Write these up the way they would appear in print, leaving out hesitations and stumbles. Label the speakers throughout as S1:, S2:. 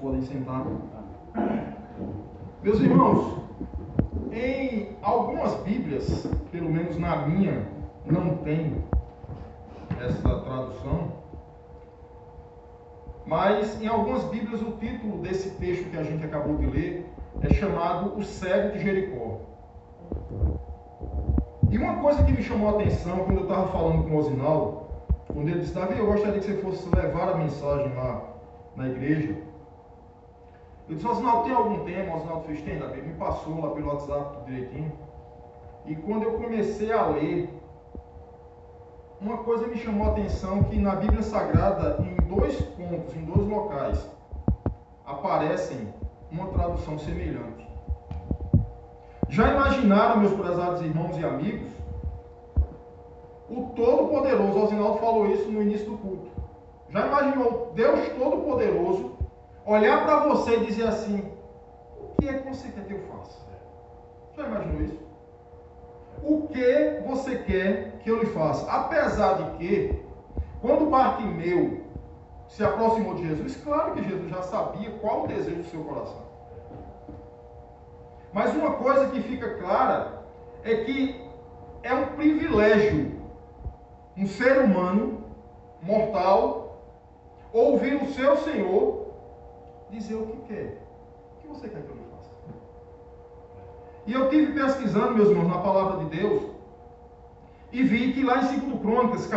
S1: podem sentar. Meus irmãos, em algumas Bíblias, pelo menos na minha, não tem essa tradução, mas em algumas Bíblias o título desse texto que a gente acabou de ler é chamado O Cego de Jericó. E uma coisa que me chamou a atenção quando eu estava falando com o Osinaldo, quando ele disse: Davi, eu gostaria que você fosse levar a mensagem lá na igreja. Eu disse: Osinaldo, tem algum tema? O Osinaldo fez: tem, Davi. Me passou lá pelo WhatsApp tudo direitinho. E quando eu comecei a ler, uma coisa me chamou a atenção, que na Bíblia Sagrada, em 2 pontos, em 2 locais, aparecem uma tradução semelhante. Já imaginaram, meus prezados irmãos e amigos, o Todo-Poderoso, o Osinaldo falou isso no início do culto, já imaginou Deus Todo-Poderoso olhar para você e dizer assim: o que é que você quer que eu faça? Já imaginou isso? O que você quer que eu lhe faça? Apesar de que, quando Bartimeu se aproximou de Jesus, claro que Jesus já sabia qual o desejo do seu coração. Mas uma coisa que fica clara é que é um privilégio um ser humano mortal ouvir o seu Senhor dizer o que quer. O que você quer que eu lhe faça? E eu tive pesquisando, meus irmãos, na palavra de Deus, e vi que lá em 2 Crônicas,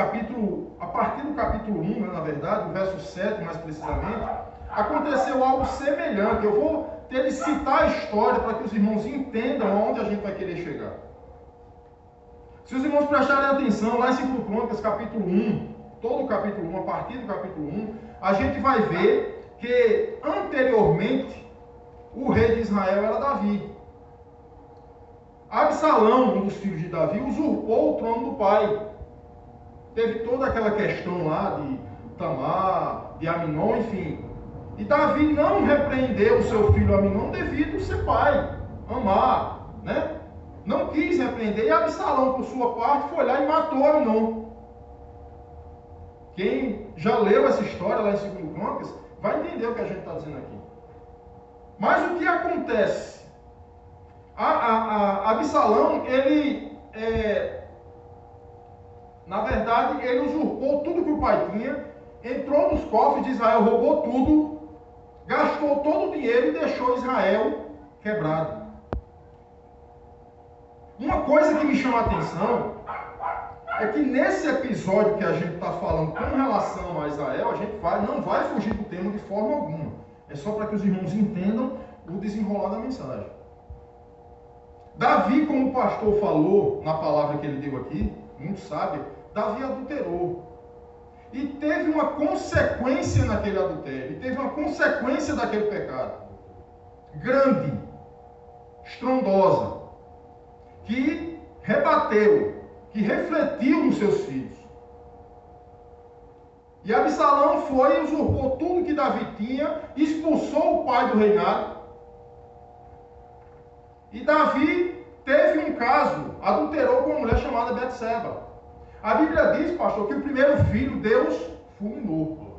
S1: a partir do capítulo 1, na verdade, o verso 7 mais precisamente, aconteceu algo semelhante. Eu vou ter de citar a história para que os irmãos entendam aonde a gente vai querer chegar. Se os irmãos prestarem atenção, lá em 2 Crônicas, capítulo 1, todo o capítulo 1, a partir do capítulo 1, a gente vai ver que anteriormente o rei de Israel era Davi. Absalão, um dos filhos de Davi, usurpou o trono do pai. Teve toda aquela questão lá de Tamar, de Aminon, enfim. E Davi não repreendeu o seu filho Aminon devido a ser pai, amar, né? Não quis repreender. E Absalão, por sua parte, foi lá e matou Aminon. Quem já leu essa história lá em 2 Crônicas vai entender o que a gente está dizendo aqui. Mas o que acontece? Absalão, ele, na verdade, ele usurpou tudo que o pai tinha, entrou nos cofres de Israel, roubou tudo, gastou todo o dinheiro e deixou Israel quebrado. Uma coisa que me chama a atenção é que nesse episódio que a gente está falando com relação a Israel, a gente não vai fugir do tema de forma alguma. É só para que os irmãos entendam o desenrolar da mensagem. Davi, como o pastor falou na palavra que ele deu aqui, muito sábio, Davi adulterou. E teve uma consequência naquele adultério, e teve uma consequência daquele pecado. Grande, estrondosa, que rebateu, que refletiu nos seus filhos. E Absalão foi e usurpou tudo que Davi tinha, expulsou o pai do reinado. E Davi teve um caso, adulterou com uma mulher chamada Betseba. A Bíblia diz, pastor, que o primeiro filho Deus fulminou.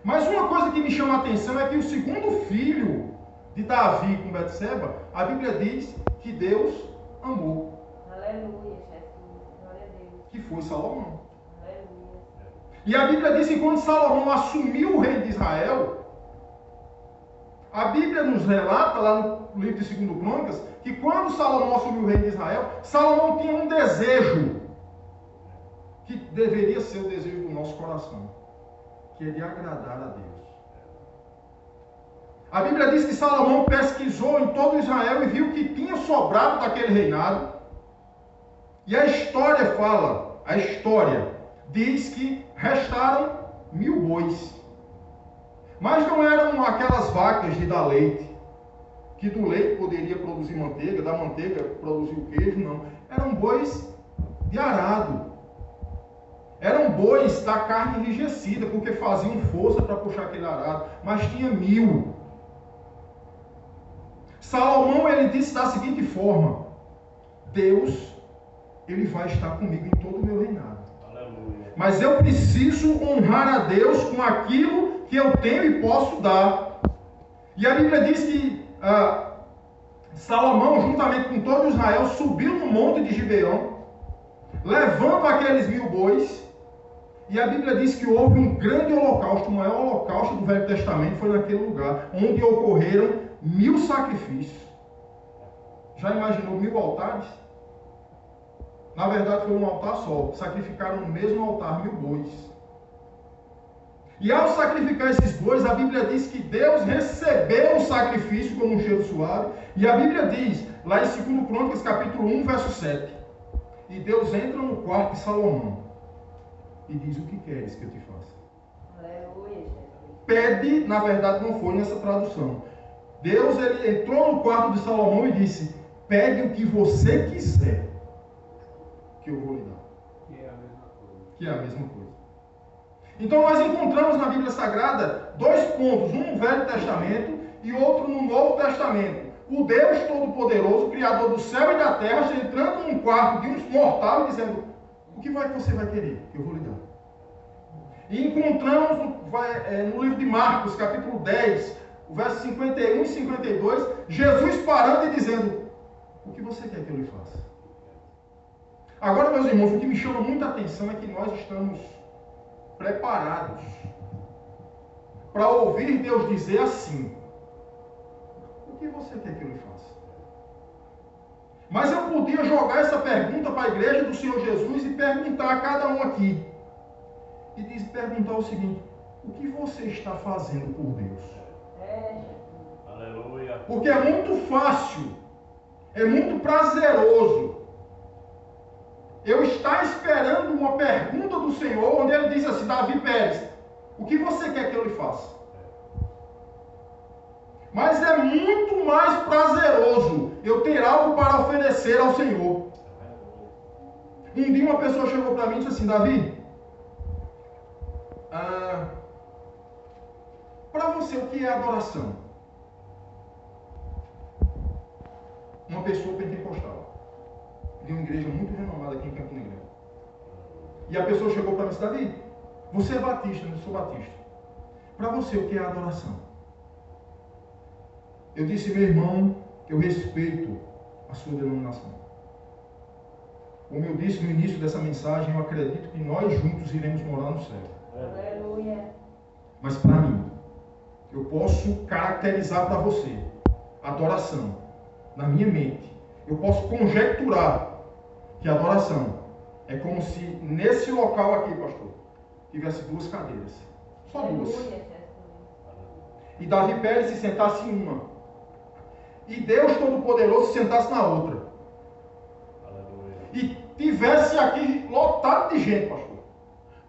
S1: Mas uma coisa que me chama a atenção é que o segundo filho de Davi com Betseba, a Bíblia diz que Deus amou.
S2: Aleluia, Jesus. Glória a Deus.
S1: Que foi Salomão.
S2: Aleluia.
S1: E a Bíblia diz que quando Salomão assumiu o reino de Israel, a Bíblia nos relata, lá no livro de 2 Crônicas, que quando Salomão assumiu o reino de Israel, Salomão tinha um desejo, que deveria ser o desejo do nosso coração, que é de agradar a Deus. A Bíblia diz que Salomão pesquisou em todo Israel e viu que tinha sobrado daquele reinado. E a história diz que restaram 1000 bois. Mas não eram aquelas vacas de dar leite, que do leite poderia produzir manteiga, da manteiga produzir o queijo, não. Eram bois de arado. Eram bois da carne enrijecida, porque faziam força para puxar aquele arado. Mas tinha 1000. Salomão, ele disse da seguinte forma: Deus, ele vai estar comigo em todo o meu reinado. Aleluia. Mas eu preciso honrar a Deus com aquilo que eu tenho e posso dar. E a Bíblia diz que Salomão, juntamente com todo Israel, subiu no monte de Gibeão, levando aqueles 1000 bois. E a Bíblia diz que houve um grande holocausto, o maior holocausto do Velho Testamento foi naquele lugar, onde ocorreram 1000 sacrifícios. Já imaginou 1000 altares? Na verdade foi um altar só, sacrificaram no mesmo altar 1000 bois. E ao sacrificar esses bois, a Bíblia diz que Deus recebeu o sacrifício como um cheiro suave. E a Bíblia diz, lá em 2 Crônicas, capítulo 1, verso 7. E Deus entra no quarto de Salomão e diz: o que queres que eu te faça?
S2: Aleluia, Jesus.
S1: Pede, na verdade não foi nessa tradução. Deus, ele entrou no quarto de Salomão e disse: pede o que você quiser, que eu vou lhe dar.
S3: Que é a mesma coisa.
S1: Que é a mesma coisa. Então nós encontramos na Bíblia Sagrada 2 pontos, um no Velho Testamento e outro no Novo Testamento. O Deus Todo-Poderoso, Criador do céu e da terra, entrando num quarto de um mortal e dizendo: o que você vai querer? Eu vou lhe dar. E encontramos no livro de Marcos, capítulo 10, o verso 51 e 52, Jesus parando e dizendo: o que você quer que eu lhe faça? Agora, meus irmãos, o que me chama muita atenção é que nós estamos preparados para ouvir Deus dizer assim: o que você quer que eu lhe faça? Mas eu podia jogar essa pergunta para a igreja do Senhor Jesus e perguntar a cada um aqui. E perguntar o seguinte: o que você está fazendo por Deus?
S3: Aleluia.
S1: Porque é muito fácil, é muito prazeroso eu estar esperando uma pergunta do Senhor, onde ele diz assim: Davi Pérez, o que você quer que eu lhe faça? Mas é muito mais prazeroso eu ter algo para oferecer ao Senhor. Um dia uma pessoa chegou para mim e disse assim: Davi, para você o que é adoração? Uma pessoa pentecostal, de uma igreja muito renomada aqui em Campina Grande. E a pessoa chegou para mim e disse: Davi, você é batista, eu sou batista. Para você o que é adoração? Eu disse: meu irmão, eu respeito a sua denominação. Como eu disse no início dessa mensagem, eu acredito que nós juntos iremos morar no céu.
S2: Aleluia.
S1: Mas para mim, eu posso caracterizar para você adoração na minha mente. Eu posso conjecturar que adoração é como se nesse local aqui, pastor, tivesse 2 cadeiras. Só 2.
S2: Aleluia, Jesus.
S1: E Davi Pérez se sentasse em uma. E Deus Todo-Poderoso se sentasse na outra.
S3: Aleluia.
S1: E tivesse aqui lotado de gente, pastor.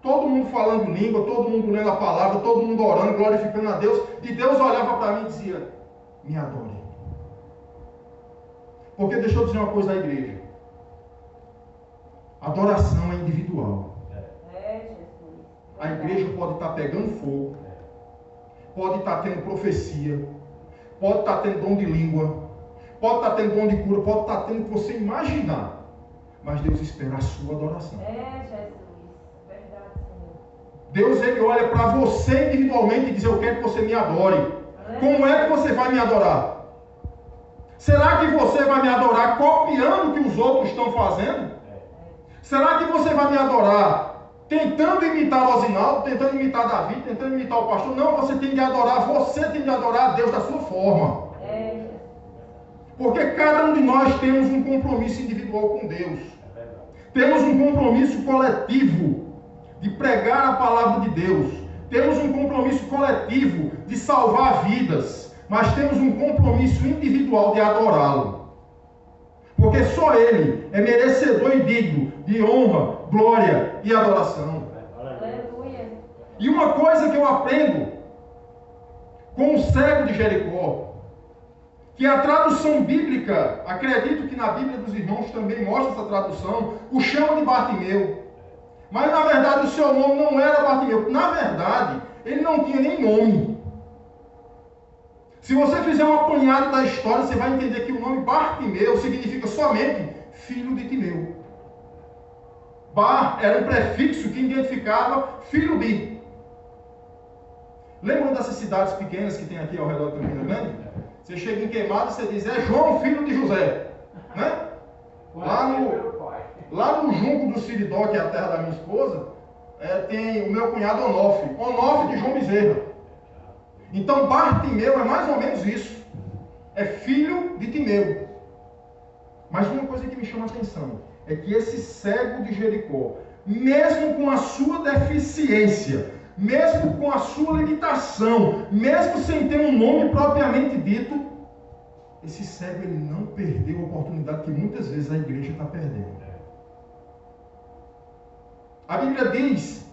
S1: Todo mundo falando em língua, todo mundo lendo a palavra, todo mundo orando, glorificando a Deus. E Deus olhava para mim e dizia: me adore. Porque deixa eu dizer uma coisa à igreja: adoração é individual.
S2: Jesus.
S1: A igreja pode estar pegando fogo, pode estar tendo profecia, pode estar tendo dom de língua, pode estar tendo dom de cura, pode estar tendo o que você imaginar. Mas Deus espera a sua adoração.
S2: Jesus. Verdade, Senhor.
S1: Deus, ele olha para você individualmente e diz: eu quero que você me adore. Como é que você vai me adorar? Será que você vai me adorar copiando o que os outros estão fazendo? Será que você vai me adorar tentando imitar o Osinaldo, tentando imitar Davi, tentando imitar o pastor? Não, você tem de adorar, você tem de adorar a Deus da sua forma. Porque cada um de nós temos um compromisso individual com Deus. Temos um compromisso coletivo de pregar a palavra de Deus. Temos um compromisso coletivo de salvar vidas. Mas temos um compromisso individual de adorá-lo. Porque só Ele é merecedor e digno de honra, glória e adoração.
S2: Aleluia.
S1: E uma coisa que eu aprendo com o cego de Jericó, que a tradução bíblica, acredito que na Bíblia dos irmãos também mostra essa tradução, o chama de Bartimeu. Mas na verdade o seu nome não era Bartimeu. Na verdade, ele não tinha nem nome. Se você fizer um apanhado da história, você vai entender que o nome Bartimeu significa somente filho de Timeu. Bar era um prefixo que identificava filho de. Lembram dessas cidades pequenas que tem aqui ao redor de Campina Grande? Você chega em Queimado e você diz, é João, filho de José. Né? Lá no Junco do Siridó, que é a terra da minha esposa, tem o meu cunhado Onofre de João Bezerra. Então Bartimeu é mais ou menos isso. É filho de Timeu. Mas uma coisa que me chama a atenção é que esse cego de Jericó, mesmo com a sua deficiência, mesmo com a sua limitação, mesmo sem ter um nome propriamente dito, esse cego ele não perdeu a oportunidade que muitas vezes a igreja está perdendo. A Bíblia diz,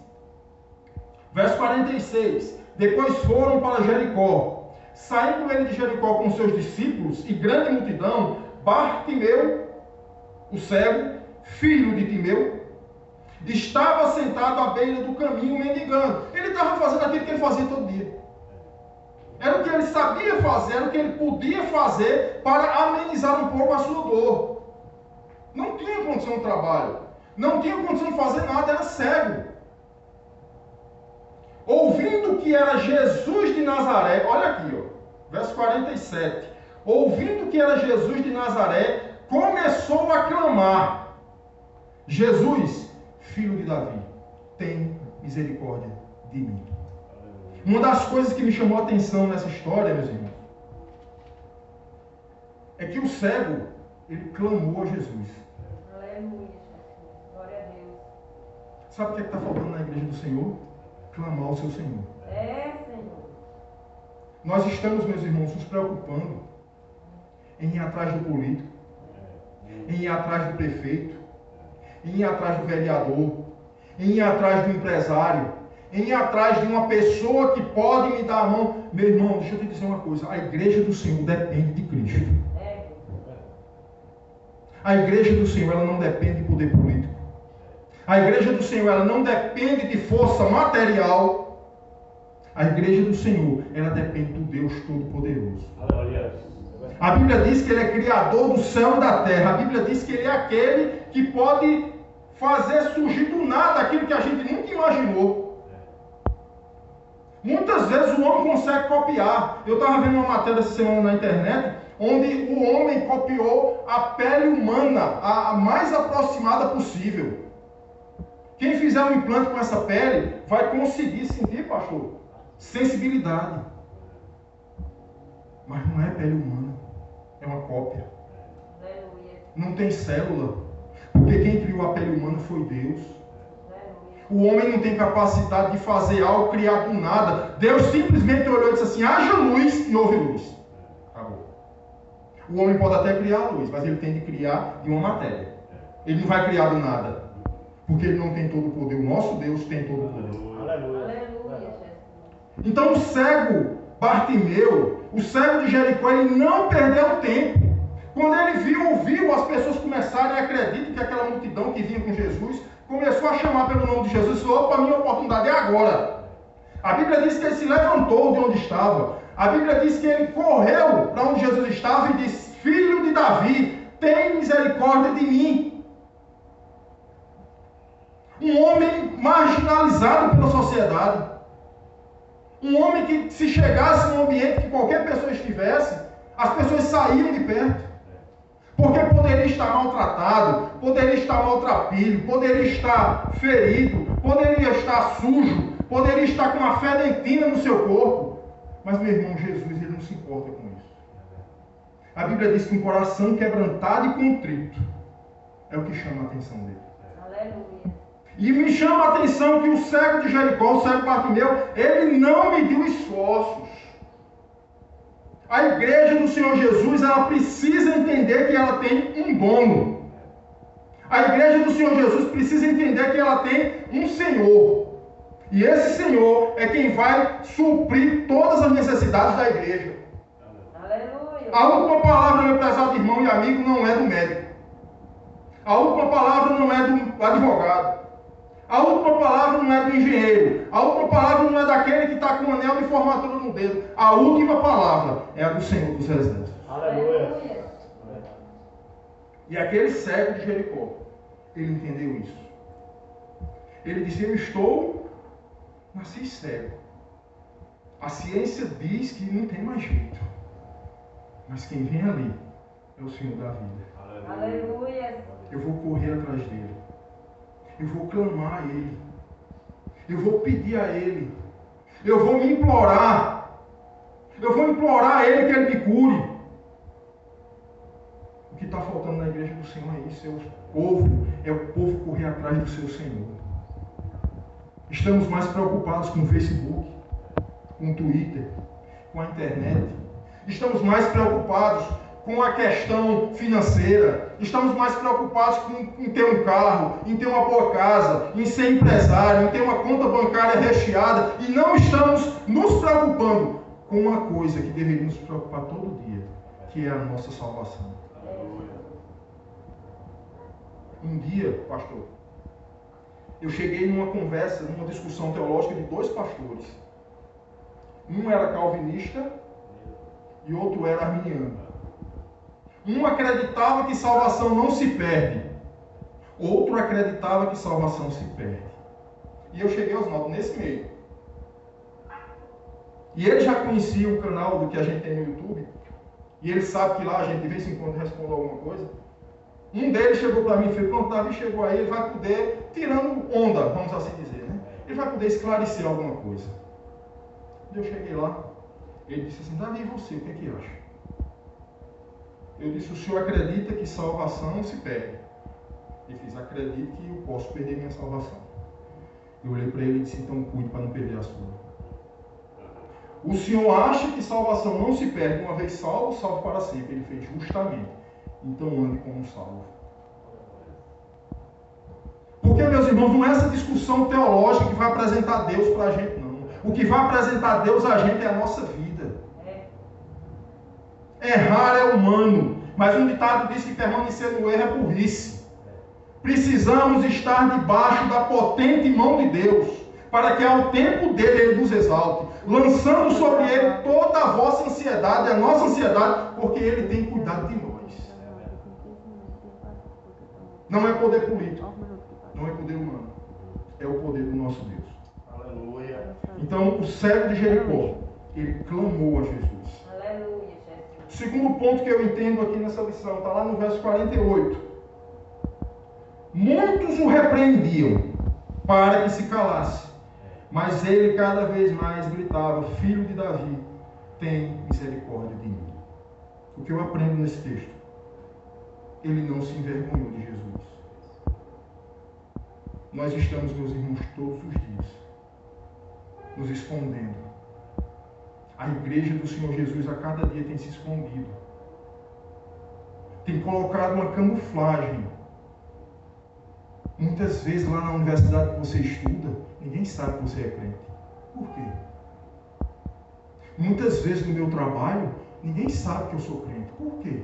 S1: verso 46, depois foram para Jericó. Saindo ele de Jericó com seus discípulos e grande multidão, Bartimeu, o cego, filho de Timeu, estava sentado à beira do caminho mendigando. Ele estava fazendo aquilo que ele fazia todo dia. Era o que ele sabia fazer, era o que ele podia fazer para amenizar um pouco a sua dor. Não tinha condição de trabalho, não tinha condição de fazer nada, era cego. Ouvindo que era Jesus de Nazaré, olha aqui, ó, verso 47. Ouvindo que era Jesus de Nazaré, começou a clamar: Jesus, filho de Davi, tem misericórdia de mim. Uma das coisas que me chamou a atenção nessa história, meus irmãos, é que o cego, ele clamou a Jesus.
S2: Aleluia, glória a Deus.
S1: Sabe o que está faltando na igreja do Senhor? Clamar ao seu Senhor.
S2: Senhor.
S1: Nós estamos, meus irmãos, nos preocupando em ir atrás do político, em ir atrás do prefeito, em ir atrás do vereador, em ir atrás do empresário, em ir atrás de uma pessoa que pode me dar a mão. Meu irmão, deixa eu te dizer uma coisa, a igreja do Senhor depende de Cristo. A igreja do Senhor, ela não depende de poder político. A igreja do Senhor, ela não depende de força material. A igreja do Senhor, ela depende do Deus Todo-Poderoso. A Bíblia diz que Ele é Criador do céu e da terra. A Bíblia diz que Ele é aquele que pode fazer surgir do nada aquilo que a gente nunca imaginou. Muitas vezes o homem consegue copiar. Eu estava vendo uma matéria essa semana na internet, onde o homem copiou a pele humana, a mais aproximada possível. Quem fizer um implante com essa pele vai conseguir sentir, pastor, sensibilidade. Mas não é pele humana, é uma cópia. Não tem célula, porque quem criou a pele humana foi Deus. O homem não tem capacidade de fazer algo criado do nada. Deus simplesmente olhou e disse assim: haja luz, e houve luz. Acabou. O homem pode até criar a luz, mas ele tem de criar de uma matéria. Ele não vai criar do nada, porque ele não tem todo o poder. O nosso Deus tem todo o poder.
S2: Aleluia.
S1: Então o cego Bartimeu, o cego de Jericó, ele não perdeu tempo. Quando ele ouviu as pessoas começarem a acreditar que aquela multidão que vinha com Jesus começou a chamar pelo nome de Jesus, e falou: opa, minha oportunidade é agora. A Bíblia diz que ele se levantou de onde estava. A Bíblia diz que ele correu para onde Jesus estava e disse: filho de Davi, tem misericórdia de mim. Um homem marginalizado pela sociedade. Um homem que, se chegasse num ambiente que qualquer pessoa estivesse, as pessoas saíam de perto. Porque poderia estar maltratado, poderia estar maltrapilho, poderia estar ferido, poderia estar sujo, poderia estar com uma fedentina no seu corpo. Mas, meu irmão, Jesus, ele não se importa com isso. A Bíblia diz que um coração quebrantado e contrito é o que chama a atenção dele.
S2: Aleluia.
S1: E me chama a atenção que o cego de Jericó, o cego Bartimeu, ele não mediu esforços. A igreja do Senhor Jesus, ela precisa entender que ela tem um dono. A igreja do Senhor Jesus precisa entender que ela tem um Senhor. E esse Senhor é quem vai suprir todas as necessidades da igreja.
S2: Aleluia.
S1: A última palavra, meu prezado irmão e amigo, não é do médico. A última palavra não é do advogado. A última palavra não é do engenheiro. A última palavra não é daquele que está com o anel de formatura no dedo. A última palavra é a do Senhor dos Exércitos.
S2: Aleluia.
S1: E aquele cego de Jericó, ele entendeu isso. Ele disse: eu nasci cego. A ciência diz que não tem mais jeito. Mas quem vem ali é o Senhor da vida.
S2: Aleluia.
S1: Eu vou correr atrás dele. Eu vou clamar a ele. Eu vou pedir a ele. Eu vou me implorar. Eu vou implorar a ele que ele me cure. O que está faltando na igreja do Senhor é isso. É o povo correr atrás do seu Senhor. Estamos mais preocupados com o Facebook, com o Twitter, com a internet. Estamos mais preocupados com a questão financeira. Estamos mais preocupados em ter um carro, em ter uma boa casa, em ser empresário, em ter uma conta bancária recheada. E não estamos nos preocupando com uma coisa que deveríamos nos preocupar todo dia, que é a nossa salvação. Um dia, pastor, eu cheguei numa conversa, numa discussão teológica de 2 pastores. Um era calvinista e outro era arminiano. Um acreditava que salvação não se perde. Outro acreditava que salvação se perde. E eu cheguei aos 9 nesse meio. E ele já conhecia o canal do que a gente tem no YouTube. E ele sabe que lá a gente de vez em quando responde alguma coisa. Um deles chegou para mim e falou: pronto, Davi chegou aí, ele vai poder, tirando onda, vamos assim dizer, né? Ele vai poder esclarecer alguma coisa. E eu cheguei lá, ele disse assim: Davi, e você, o que é que acha? Eu disse: o senhor acredita que salvação se perde? Ele disse: acredito que eu posso perder minha salvação. Eu olhei para ele e disse: então cuide para não perder a sua. O senhor acha que salvação não se perde, uma vez salvo, salvo para sempre? Ele fez: justamente. Então ande como salvo. Porque, meus irmãos, não é essa discussão teológica que vai apresentar Deus para a gente, não. O que vai apresentar Deus a gente é a nossa vida. Errar é humano, mas um ditado diz que permanecer no erro é burrice. Precisamos estar debaixo da potente mão de Deus, para que ao tempo dele ele nos exalte, lançando sobre ele toda a vossa ansiedade, a nossa ansiedade, porque ele tem cuidado de nós. Não é poder político, não é poder humano, é o poder do nosso Deus.
S3: Aleluia.
S1: Então, o cego de Jericó, ele clamou a Jesus.
S2: Aleluia, Jesus.
S1: O segundo ponto que eu entendo aqui nessa lição, está lá no verso 48. Muitos o repreendiam para que se calasse, mas ele cada vez mais gritava: filho de Davi, tem misericórdia de mim. O que eu aprendo nesse texto? Ele não se envergonhou de Jesus. Nós estamos, meus irmãos, todos os dias nos escondendo. A igreja do Senhor Jesus a cada dia tem se escondido. Tem colocado uma camuflagem. Muitas vezes lá na universidade que você estuda, ninguém sabe que você é crente. Por quê? Muitas vezes no meu trabalho, ninguém sabe que eu sou crente. Por quê?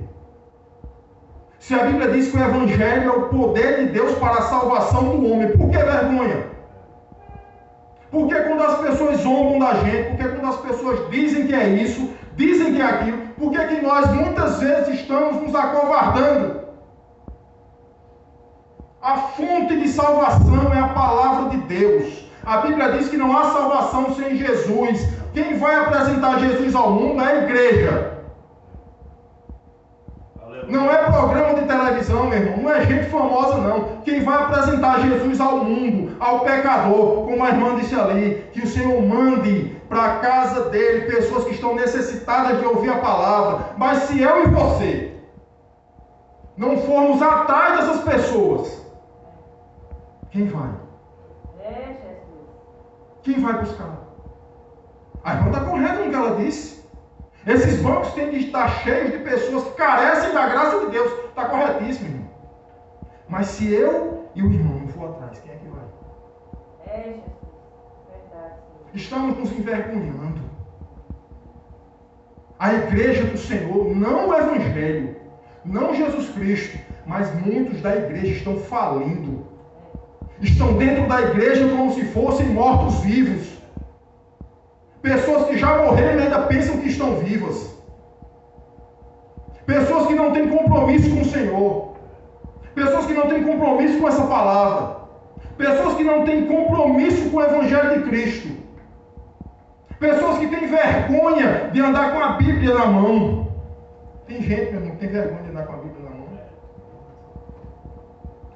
S1: Se a Bíblia diz que o Evangelho é o poder de Deus para a salvação do homem, por que vergonha? Por que quando as pessoas zombam da gente, por que quando as pessoas dizem que é isso, dizem que é aquilo, por que nós muitas vezes estamos nos acovardando? A fonte de salvação é a palavra de Deus. A Bíblia diz que não há salvação sem Jesus. Quem vai apresentar Jesus ao mundo é a igreja. Não é programa de televisão, meu irmão. Não é gente famosa, não. Quem vai apresentar Jesus ao mundo, ao pecador, como a irmã disse ali, que o Senhor mande para a casa dele pessoas que estão necessitadas de ouvir a palavra. Mas se eu e você não formos atrás dessas pessoas, quem vai?
S2: É, Jesus.
S1: Quem vai buscar? A irmã está correta no que ela disse. Esses bancos têm que estar cheios de pessoas que carecem da graça de Deus. Está corretíssimo, irmão. Mas se eu e o irmão não for atrás, quem é que vai?
S2: É, Jesus. Verdade.
S1: Estamos nos envergonhando. A igreja do Senhor, não o Evangelho, não Jesus Cristo, mas muitos da igreja estão falindo. Estão dentro da igreja como se fossem mortos-vivos. Pessoas que já morreram e ainda pensam que estão vivas. Pessoas que não têm compromisso com o Senhor. Pessoas que não têm compromisso com essa palavra. Pessoas que não têm compromisso com o Evangelho de Cristo. Pessoas que têm vergonha de andar com a Bíblia na mão. Tem gente, meu irmão, que tem vergonha de andar com a Bíblia na mão.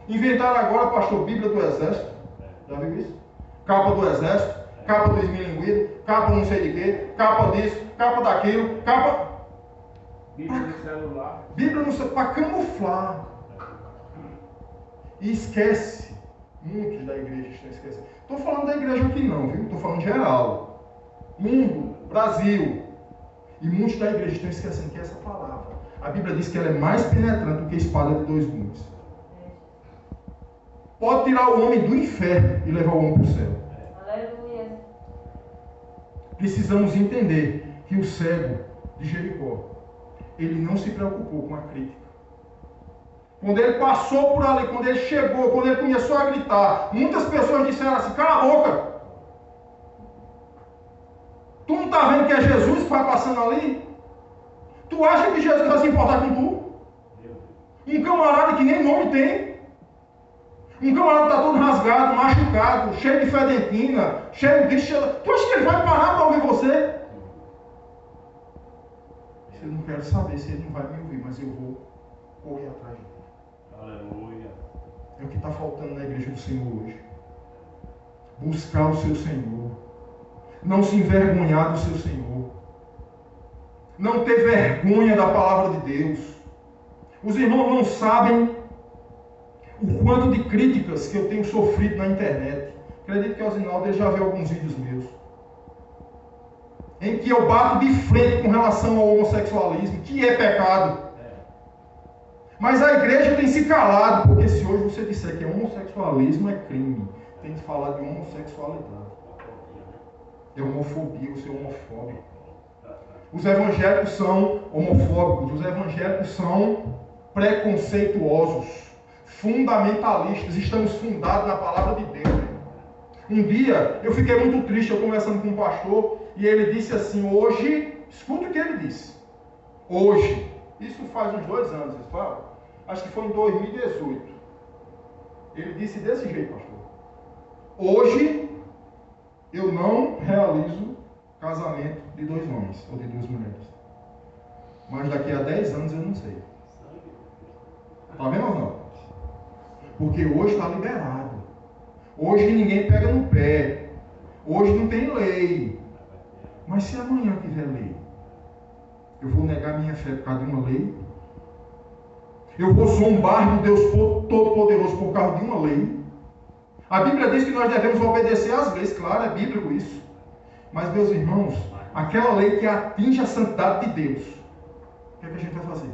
S1: Inventaram agora, pastor, Bíblia do Exército. Já viu isso? Capa do Exército, capa do esmilinguido, capa não sei de quê, capa disso, capa daquilo, capa...
S3: Bíblia no celular.
S1: Bíblia no celular, para camuflar. E esquece. Muitos da igreja estão esquecendo. Estou falando da igreja aqui não, viu? Estou falando geral. Mundo, Brasil. E muitos da igreja estão esquecendo que é essa palavra. A Bíblia diz que ela é mais penetrante do que a espada de dois gumes. Pode tirar o homem do inferno e levar o homem para o céu.
S2: Aleluia.
S1: Precisamos entender que o cego de Jericó, ele não se preocupou com a crítica. Quando ele passou por ali, quando ele chegou, quando ele começou a gritar, muitas pessoas disseram assim: cala a boca. Tu não está vendo que é Jesus que vai passando ali? Tu acha que Jesus vai se importar com tu? Um camarada que nem nome tem. Um camarada que está todo rasgado, machucado, cheio de fedentina, cheio de... Tu acha que ele vai parar para ouvir você? Eu não quero saber se ele não vai me ouvir, mas eu vou correr atrás dele.
S3: Aleluia.
S1: É o que está faltando na igreja do Senhor hoje. Buscar o seu Senhor. Não se envergonhar do seu Senhor. Não ter vergonha da palavra de Deus. Os irmãos não sabem o quanto de críticas que eu tenho sofrido na internet. Acredito que o Osinaldo já viu alguns vídeos meus. Em que eu bato de frente com relação ao homossexualismo, que é pecado. Mas a igreja tem se calado, porque se hoje você disser que homossexualismo é crime, tem que falar de homossexualidade. É homofobia, você é homofóbico. Os evangélicos são homofóbicos, os evangélicos são preconceituosos, fundamentalistas, estamos fundados na palavra de Deus. Um dia, eu fiquei muito triste, eu conversando com um pastor, e ele disse assim: hoje, escuta o que ele disse. Hoje, isso faz uns 2 anos, pessoal. Acho que foi em 2018. Ele disse desse jeito, pastor: hoje, eu não realizo casamento de 2 homens ou de 2 mulheres. Mas daqui a 10 anos eu não sei. Está vendo ou não? Porque hoje está liberado. Hoje ninguém pega no pé. Hoje não tem lei. Mas se amanhã tiver lei, eu vou negar minha fé por causa de uma lei? Eu vou zombar do Deus Todo-Poderoso por causa de uma lei? A Bíblia diz que nós devemos obedecer às leis, claro, é bíblico isso. Mas, meus irmãos, aquela lei que atinge a santidade de Deus, o que é que a gente vai fazer?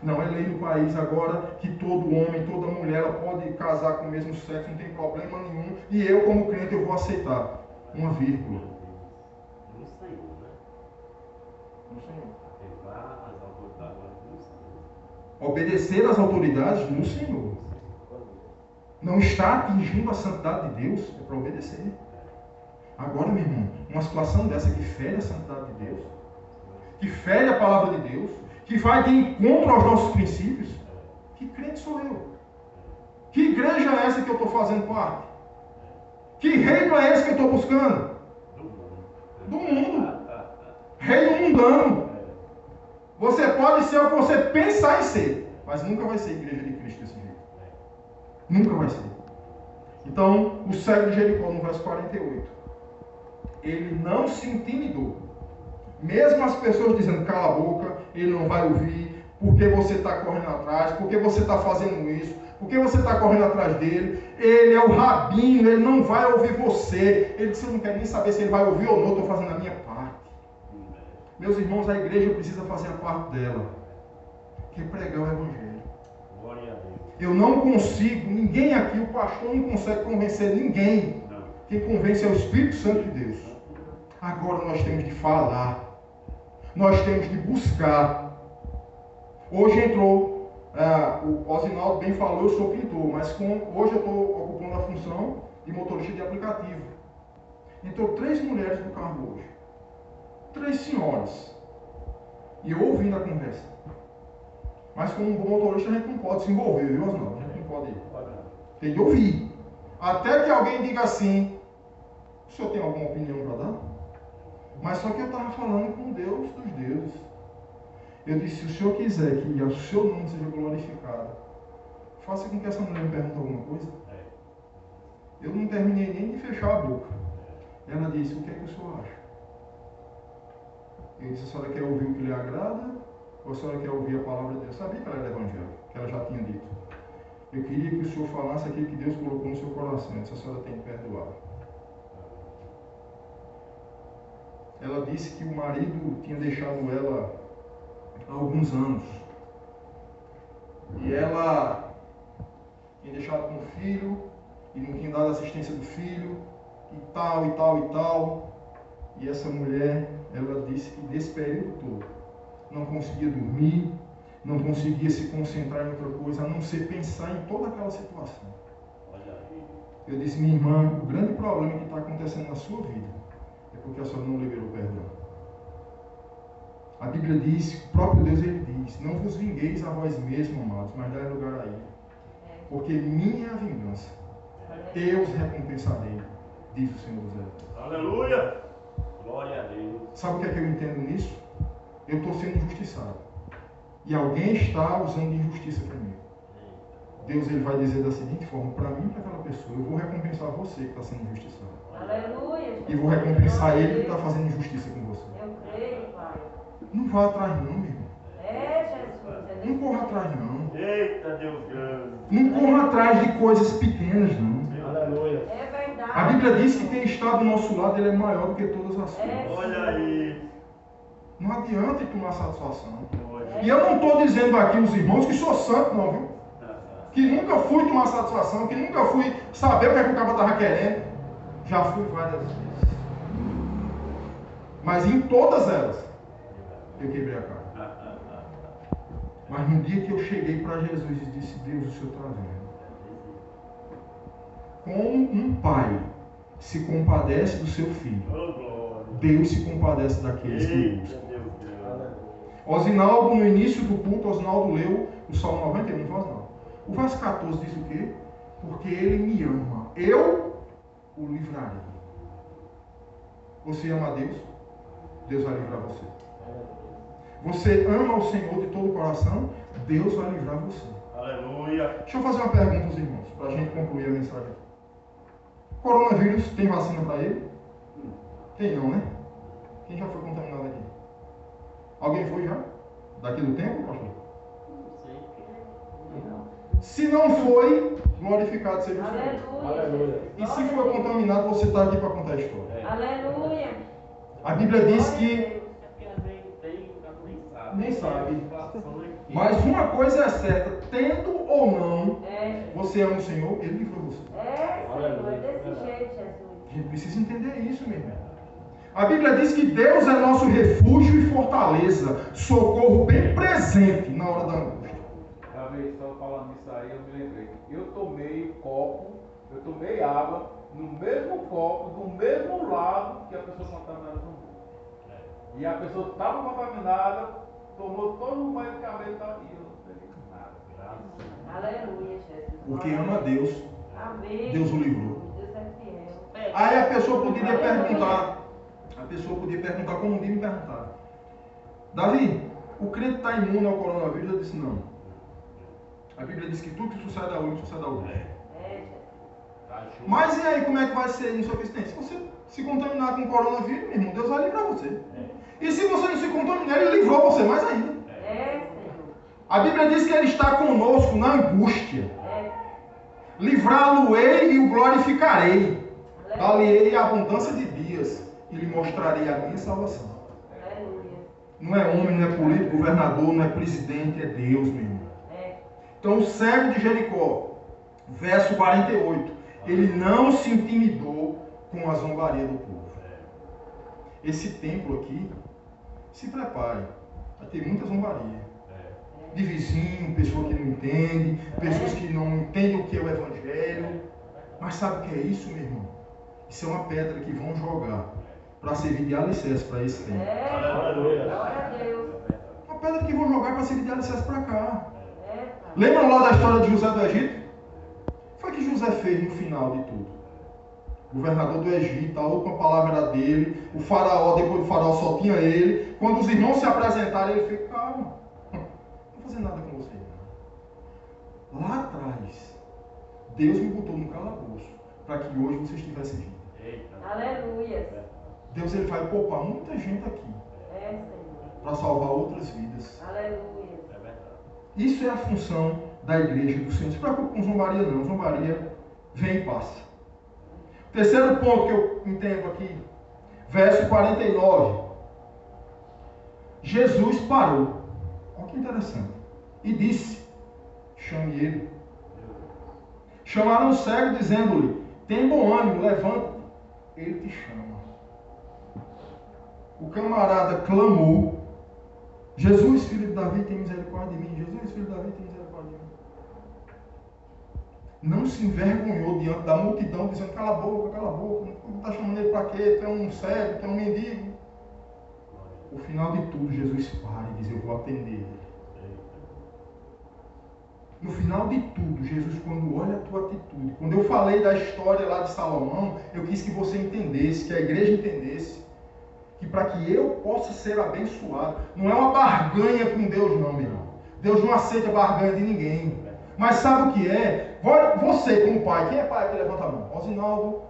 S1: Não é lei no país agora que todo homem, toda mulher ela pode casar com o mesmo sexo, não tem problema nenhum. E eu, como crente, eu vou aceitar. Uma vírgula.
S3: No Senhor, né?
S1: No Senhor.
S3: Levar as autoridades no Senhor.
S1: Obedecer às autoridades no Senhor. Não está atingindo a santidade de Deus, é para obedecer. Agora, meu irmão, uma situação dessa que fere a santidade de Deus, que fere a palavra de Deus, que vai de encontro aos nossos princípios, que crente sou eu? Que igreja é essa que eu estou fazendo parte? Que reino é esse que eu estou buscando? Do mundo. Reino mundano. Você pode ser o que você pensar em ser, mas nunca vai ser igreja de Cristo desse jeito. Nunca vai ser. Então, o cego de Jericó, no verso 48, ele não se intimidou. Mesmo as pessoas dizendo: cala a boca, ele não vai ouvir, porque você está correndo atrás, porque você está fazendo isso, porque você está correndo atrás dele, ele é o rabino, ele não vai ouvir você. Ele disse: eu não quero nem saber se ele vai ouvir ou não, eu estou fazendo a minha parte. Meus irmãos, a igreja precisa fazer a parte dela, que é pregar o evangelho.
S3: Glória a Deus.
S1: Eu não consigo, ninguém aqui, o pastor não consegue convencer ninguém. Quem convence é o Espírito Santo de Deus. Agora nós temos de falar. Nós temos de buscar. Hoje entrou, o Osinaldo bem falou, eu sou pintor, mas hoje eu estou ocupando a função de motorista de aplicativo. Entrou 3 mulheres no carro hoje. 3 senhoras. E eu ouvindo a conversa. Mas como um bom motorista a gente não pode se envolver, viu, Osinaldo? A gente não pode. Tem de ouvir. Até que alguém diga assim: o senhor tem alguma opinião para dar? Mas só que eu estava falando com Deus dos deuses. Eu disse, se o Senhor quiser que o seu nome seja glorificado, faça com que essa mulher me pergunte alguma coisa. Eu não terminei nem de fechar a boca. Ela disse, o que é que o senhor acha? Eu disse, a senhora quer ouvir o que lhe agrada? Ou a senhora quer ouvir a palavra de Deus? Eu sabia que ela era evangélica, que ela já tinha dito. Eu queria que o senhor falasse aquilo que Deus colocou no seu coração. Eu disse, a senhora tem que perdoar. Ela disse que o marido tinha deixado ela há alguns anos. E ela tinha deixado com o filho, e não tinha dado assistência do filho, e tal, e tal, e tal. E essa mulher, ela disse que desse período todo, não conseguia dormir, não conseguia se concentrar em outra coisa, a não ser pensar em toda aquela situação. Eu disse, minha irmã, o grande problema que está acontecendo na sua vida é porque a senhora não liberou perdão. A Bíblia diz, o próprio Deus ele diz, não vos vingueis a vós mesmos, amados, mas dai lugar a ele. Porque minha é a vingança. Eu os recompensarei, diz o Senhor dos Exércitos.
S3: Aleluia! Glória a Deus.
S1: Sabe o que é que eu entendo nisso? Eu estou sendo injustiçado. E alguém está usando injustiça comigo. Deus ele vai dizer da seguinte forma, para mim e para aquela pessoa, eu vou recompensar você que está sendo injustiçado.
S2: Aleluia.
S1: E vou recompensar ele que está fazendo injustiça com você.
S2: Eu creio, Pai.
S1: Não vá atrás não, meu irmão.
S2: Jesus.
S1: Não corra atrás não.
S3: Eita, Deus grande.
S1: Não corra atrás de coisas pequenas não.
S3: Aleluia.
S2: É verdade.
S1: A Bíblia diz que quem está do nosso lado ele é maior do que todas as coisas.
S3: Olha aí.
S1: Não adianta ir tomar satisfação.
S3: Olha.
S1: E eu não estou dizendo aqui os irmãos que sou santo não, viu? Que nunca fui tomar satisfação, que nunca fui saber o que é que o cara estava querendo. Já fui várias vezes. Mas em todas elas, eu quebrei a cara. Mas no dia que eu cheguei para Jesus e disse, Deus, o Senhor está vendo. Como um pai se compadece do seu filho, Deus se compadece daqueles que o buscam. Osinaldo, no início do culto, Osinaldo leu o Salmo 91, não faz não. O verso 14 diz o quê? Porque ele me ama, eu o livrarei. Você ama a Deus? Deus vai livrar você. Você ama o Senhor de todo o coração? Deus vai livrar você.
S3: Aleluia.
S1: Deixa eu fazer uma pergunta aos irmãos, para a gente concluir a mensagem. Coronavírus, tem vacina para ele? Tem não, né? Quem já foi contaminado aqui? Alguém foi já? Daqui do tempo, pastor? Se não foi, glorificado seja o Senhor.
S2: Aleluia.
S1: E se foi contaminado, você está aqui para contar a história.
S2: Aleluia.
S1: A Bíblia diz que
S3: Nem sabe.
S1: mas uma coisa é certa, tendo ou não,
S2: É.
S1: você ama o Senhor, Ele livrou você.
S2: É, Senhor, é desse jeito, Jesus.
S1: A gente precisa entender isso, meu irmão. A Bíblia diz que Deus é nosso refúgio e fortaleza, socorro bem presente na hora da angústia.
S4: Uma vez, só falando nisso aí, eu me lembrei. Eu tomei água no mesmo copo, do mesmo lado que a pessoa contaminada tomou. E a pessoa estava contaminada, tomou todo o medicamento e eu não peguei nada.
S2: Aleluia, Jesus.
S1: Porque ama a Deus,
S2: Amém.
S1: Deus o livrou.
S2: Deus é fiel.
S1: Aí a pessoa poderia perguntar, como um dia me perguntaram, Davi, o crente está imune ao coronavírus? Eu disse não. A Bíblia diz que tudo que sucede a um, sucede a outro.
S2: É, Jesus.
S1: Mas e aí, como é que vai ser no seu existência? Se você se contaminar com o coronavírus, meu irmão, Deus vai livrar você. E se você não se contaminar, Ele livrou você mais ainda.
S2: É, Senhor.
S1: A Bíblia diz que Ele está conosco na angústia.
S2: É.
S1: Livrá-lo-ei e o glorificarei. Dar-lhe-ei a abundância de dias e lhe mostrarei a minha salvação.
S2: Aleluia.
S1: Não é homem, não é político, governador, não é presidente, é Deus, meu irmão.
S2: É.
S1: Então o cego de Jericó, verso 48, ele não se intimidou com a zombaria do povo. Esse templo aqui, se prepare, vai ter muita zombaria. De vizinho, pessoa que não entende, pessoas que não entendem o que é o Evangelho. Mas sabe o que é isso, meu irmão? Isso é uma pedra que vão jogar para servir de alicerce para esse templo.
S2: É. Glória a Deus.
S1: Uma pedra que vão jogar para servir de alicerce para cá.
S2: É, Pai.
S1: Lembram lá da história de José do Egito? O que foi que José fez no final de tudo? governador do Egito, a última palavra era dele, o faraó, depois do faraó só tinha ele. Quando os irmãos se apresentaram, ele fez, calma, não vou fazer nada com vocês. Não. Lá atrás, Deus me botou no calabouço, para que hoje vocês tivessem vida.
S2: Aleluia.
S1: Deus ele vai poupar muita gente aqui,
S2: É, Senhor.
S1: para salvar outras vidas.
S2: Aleluia.
S3: É verdade.
S1: Isso é a função da igreja do Senhor. Não se preocupe com zombaria não, zombaria vem e passa. Terceiro ponto que eu entendo aqui, verso 49. Jesus parou, olha que interessante, e disse, chame ele. Chamaram o cego dizendo-lhe, tem bom ânimo, levanta-te, ele te chama. O camarada clamou, Jesus, filho de Davi, tem misericórdia de mim. Jesus, filho de Davi, tem misericórdia de mim. Não se envergonhou diante da multidão, dizendo, cala a boca, não está chamando ele para quê? Tu é um cego, tu é um mendigo. No final de tudo, Jesus para e diz, eu vou atender ele. No final de tudo, Jesus, quando olha a tua atitude, quando eu falei da história lá de Salomão, eu quis que você entendesse, que a igreja entendesse, que para que eu possa ser abençoado, não é uma barganha com Deus não, meu irmão. Deus não aceita barganha de ninguém. Mas sabe o que é? Você como pai, quem é pai que levanta a mão? Osinaldo,